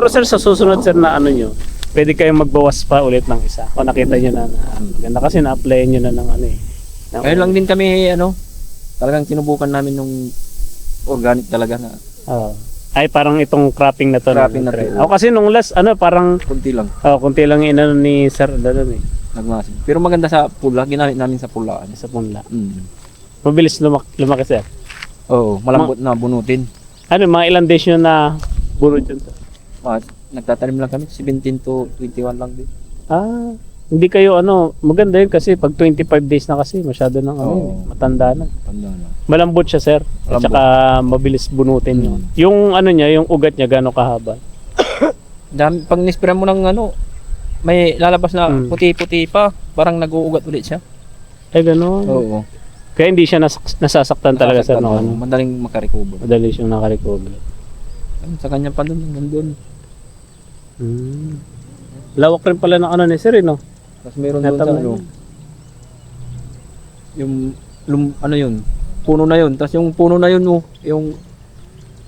Pero sir, sa susunod sir na ano nyo, pwede kayong magbawas pa ulit ng isa. O nakita nyo na maganda kasi na-apply nyo na ng ano eh. Ngayon lang din kami, talagang sinubukan namin nung organic talaga na ay parang itong cropping na to. Cropping na to. Ako kasi nung last, parang kunti lang, kunti lang inano ni sir doon eh. nagmasin. Pero maganda sa pula, ginamit namin sa pulaan. Sa punla. Mm. Mabilis lumaki sir. Oo, malambot na bunutin. Ano, mga ilang days nyo na bunod yun sir? Nagtatanim lang kami, 17 to 21 lang din. Hindi kayo maganda yun kasi pag 25 days na kasi masyado nang matanda na. Tanda na. Malambot siya sir. At Malambot. saka mabilis bunutin yun. Yung niya, yung ugat niya gano'ng kahaba? Pag nispray mo ng may lalabas na Mm. puti-puti pa, parang nag-uugat ulit siya. Ay gano'n. Oo. Kaya hindi siya nasasaktan talaga sir. Nasasaktan, madaling makarecover. Madali siyang nakarecover. Sa kanya pa doon, hanggang doon. Lawak rin pala ng ni sir no? Tapos meron doon sa Natamnan. yun, puno na yun. Tapos yung puno na yun, yung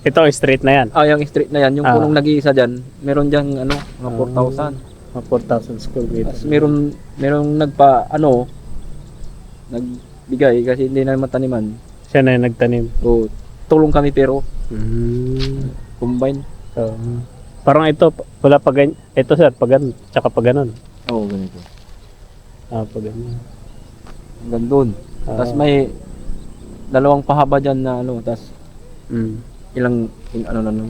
Ito straight na yan. yung street na yan, yung punong nag-iisa dyan, meron dyan, mga 4,000. Mga 4,000 square meters. Tapos merong nagbigay kasi hindi na mataniman. Siya na yung nagtanim. So, tulong kami pero combine. Parang ito, wala pa ganyan. Ito sir, pag ganun, tsaka pag ganun. Oo, ganito. Pag ganun. Hanggang doon. Tapos may dalawang pahaba dyan na tapos ilang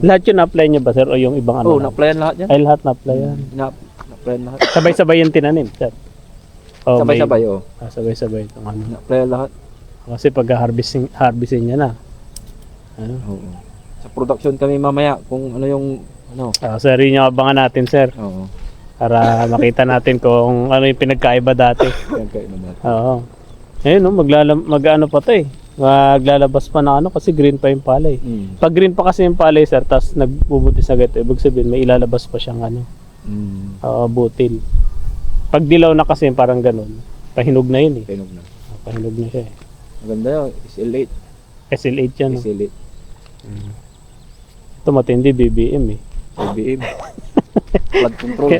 Lahat yun na-apply niyo ba sir o yung ibang Oo, na-applyan lahat yan. Ay lahat na-apply yan. Na-applyan lahat. Sabay-sabay yung tinanim sir. Sabay-sabay, oo. Sabay-sabay itong Na-applyan lahat. Kasi pag harvesting niya na. Oo. Sa production kami mamaya kung yung Sir, yun yung abangan natin sir. Oo. Para makita natin kung ano yung pinagkaiba dati. Pinagkaiba natin. Oo. Ayun pa to eh. Maglalabas pa na kasi green pa yung palay. Pag green pa kasi yung palay sir, tapos nagbubutis na ganito, ibig sabihin may ilalabas pa siyang butil. Pag dilaw na kasi parang ganun, pahinog na yun eh. Pahinog na siya eh. Maganda yun, SL8. SL8 yan. SL8. Ito matindi BBM eh. IBM. Flood control.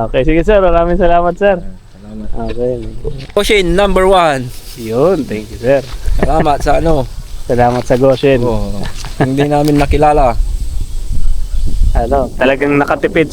Okay, sige sir. Maraming salamat sir. Salamat. Okay. Goshen number 1. Yun, thank you sir. Salamat sa Salamat sa Goshen. Hindi namin nakilala. Talagang nakatipid